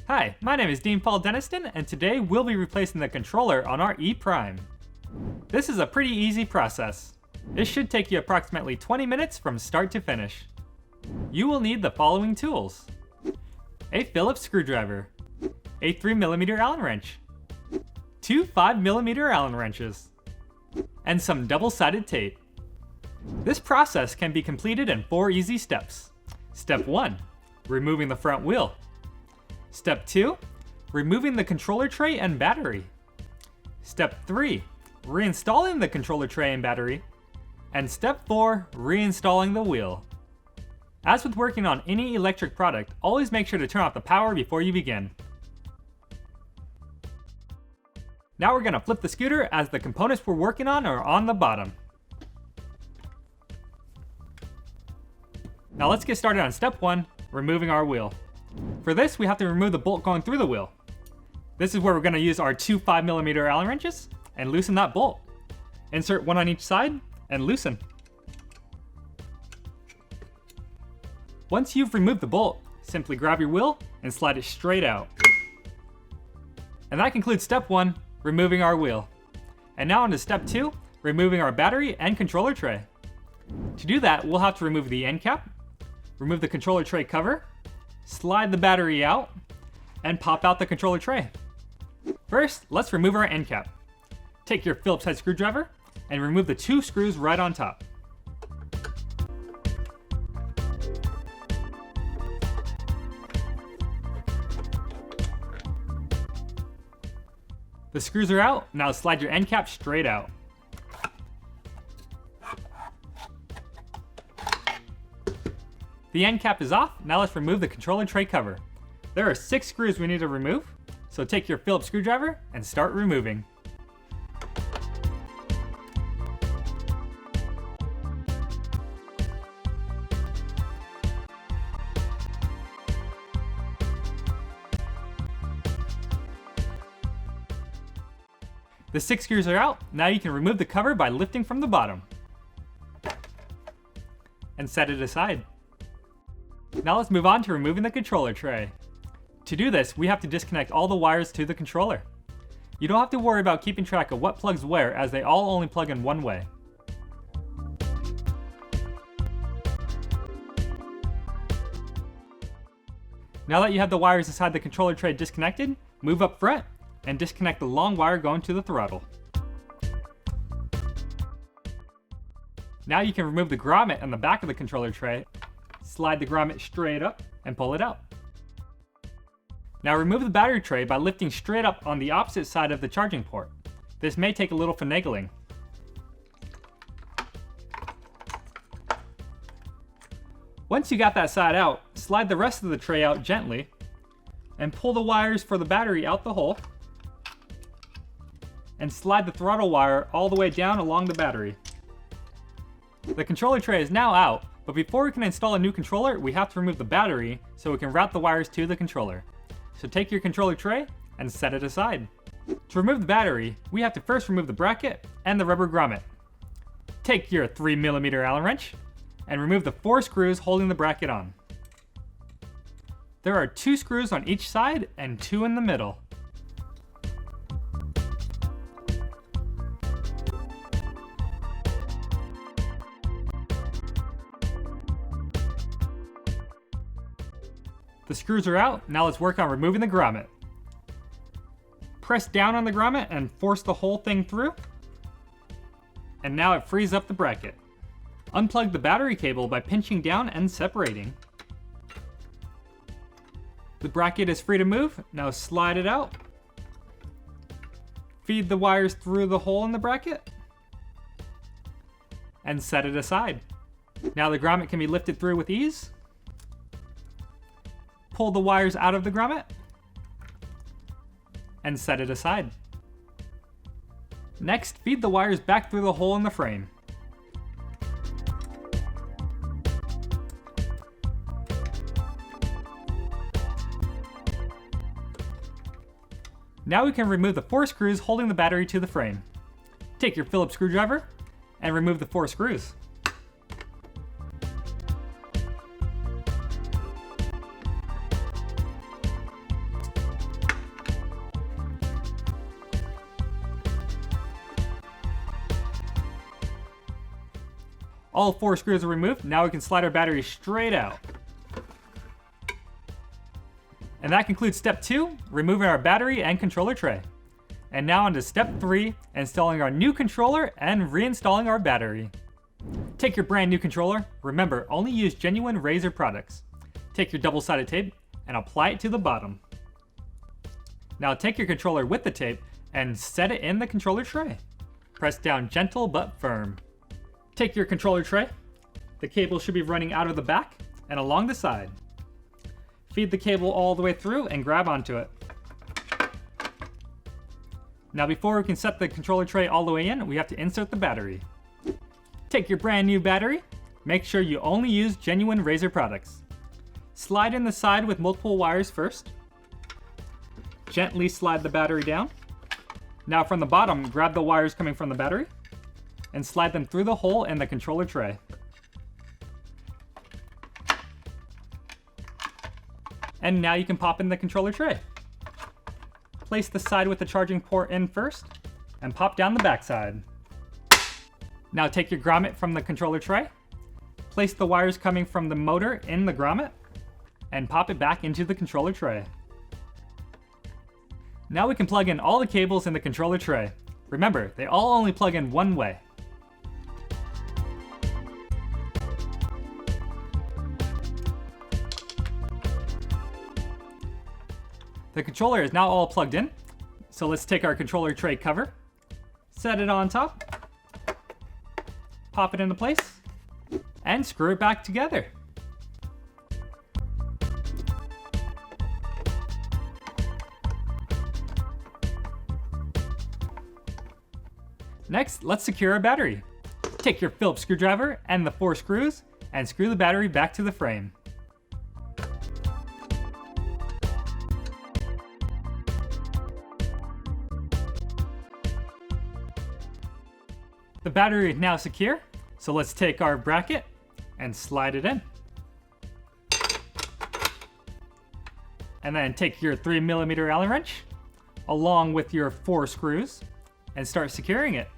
Hi, my name is Dean Paul Deniston, and today we'll be replacing the controller on our E Prime. This is a pretty easy process. This should take you approximately 20 minutes from start to finish. You will need the following tools: a Phillips screwdriver, a 3mm Allen wrench, two 5mm Allen wrenches, and some double-sided tape. This process can be completed in 4 easy steps. Step 1, removing the front wheel. Step 2, removing the controller tray and battery. Step 3, reinstalling the controller tray and battery. And step 4, reinstalling the wheel. As with working on any electric product, always make sure to turn off the power before you begin. Now we're going to flip the scooter as the components we're working on are on the bottom. Now let's get started on step 1, removing our wheel. For this, we have to remove the bolt going through the wheel. This is where we're going to use our two 5mm Allen wrenches and loosen that bolt. Insert one on each side and loosen. Once you've removed the bolt, simply grab your wheel and slide it straight out. And that concludes step 1, removing our wheel. And now on to step 2, removing our battery and controller tray. To do that, we'll have to remove the end cap, remove the controller tray cover, slide the battery out, and pop out the controller tray. First, let's remove our end cap. Take your Phillips head screwdriver and remove the 2 screws right on top. The screws are out, now slide your end cap straight out. The end cap is off, now let's remove the controller tray cover. There are 6 screws we need to remove, so take your Phillips screwdriver and start removing. The 6 screws are out, now you can remove the cover by lifting from the bottom. And set it aside. Now let's move on to removing the controller tray. To do this, we have to disconnect all the wires to the controller. You don't have to worry about keeping track of what plugs where, as they all only plug in one way. Now that you have the wires inside the controller tray disconnected, move up front and disconnect the long wire going to the throttle. Now you can remove the grommet on the back of the controller tray. Slide the grommet straight up and pull it out. Now remove the battery tray by lifting straight up on the opposite side of the charging port. This may take a little finagling. Once you got that side out, slide the rest of the tray out gently and pull the wires for the battery out the hole and slide the throttle wire all the way down along the battery. The controller tray is now out, but before we can install a new controller, we have to remove the battery so we can route the wires to the controller. So take your controller tray and set it aside. To remove the battery, we have to first remove the bracket and the rubber grommet. Take your 3mm Allen wrench and remove the 4 screws holding the bracket on. There are 2 screws on each side and 2 in the middle. The screws are out, now let's work on removing the grommet. Press down on the grommet and force the whole thing through. And now it frees up the bracket. Unplug the battery cable by pinching down and separating. The bracket is free to move, now slide it out. Feed the wires through the hole in the bracket. And set it aside. Now the grommet can be lifted through with ease. Pull the wires out of the grommet and set it aside. Next, feed the wires back through the hole in the frame. Now we can remove the 4 screws holding the battery to the frame. Take your Phillips screwdriver and remove the 4 screws. All 4 screws are removed. Now we can slide our battery straight out. And that concludes step 2, removing our battery and controller tray. And now on to step 3, installing our new controller and reinstalling our battery. Take your brand new controller. Remember, only use genuine Razer products. Take your double-sided tape and apply it to the bottom. Now take your controller with the tape and set it in the controller tray. Press down gentle but firm. Take your controller tray. The cable should be running out of the back and along the side. Feed the cable all the way through and grab onto it. Now before we can set the controller tray all the way in, we have to insert the battery. Take your brand new battery. Make sure you only use genuine Razer products. Slide in the side with multiple wires first. Gently slide the battery down. Now from the bottom, grab the wires coming from the battery and slide them through the hole in the controller tray. And now you can pop in the controller tray. Place the side with the charging port in first and pop down the back side. Now take your grommet from the controller tray, place the wires coming from the motor in the grommet, and pop it back into the controller tray. Now we can plug in all the cables in the controller tray. Remember, they all only plug in one way. The controller is now all plugged in, so let's take our controller tray cover, set it on top, pop it into place, and screw it back together. Next, let's secure our battery. Take your Phillips screwdriver and the 4 screws and screw the battery back to the frame. The battery is now secure, so let's take our bracket and slide it in. And then take your 3mm Allen wrench along with your 4 screws and start securing it.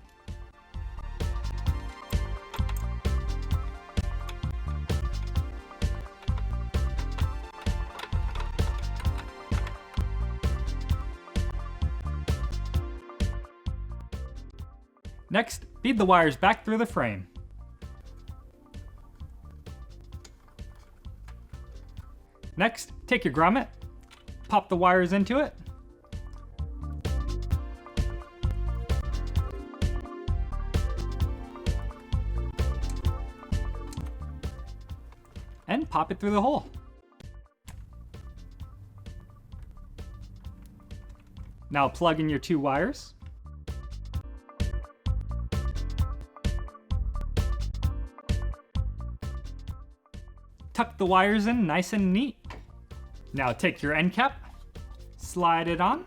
Next, feed the wires back through the frame. Next, take your grommet, pop the wires into it, and pop it through the hole. Now plug in your 2 wires. Tuck the wires in nice and neat. Now take your end cap, slide it on.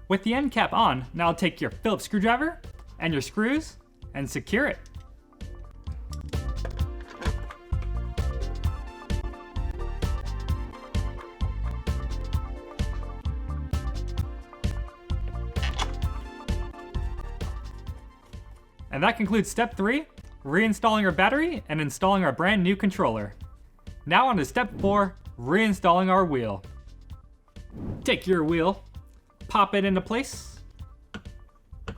With the end cap on, now take your Phillips screwdriver and your screws and secure it. And that concludes step 3, reinstalling our battery and installing our brand new controller. Now on to step 4, reinstalling our wheel. Take your wheel, pop it into place,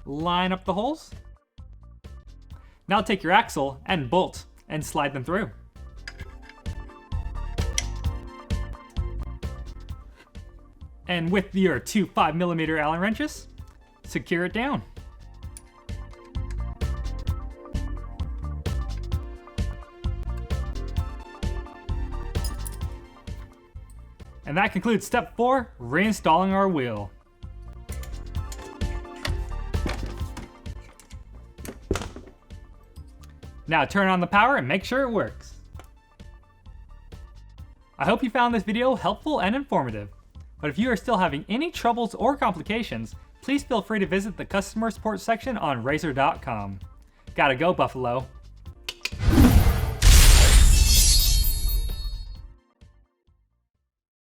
line up the holes. Now take your axle and bolt and slide them through. And with your 2 5mm Allen wrenches, secure it down. And that concludes step 4, reinstalling our wheel. Now turn on the power and make sure it works. I hope you found this video helpful and informative. But if you are still having any troubles or complications, please feel free to visit the customer support section on Razer.com. Gotta go, Buffalo.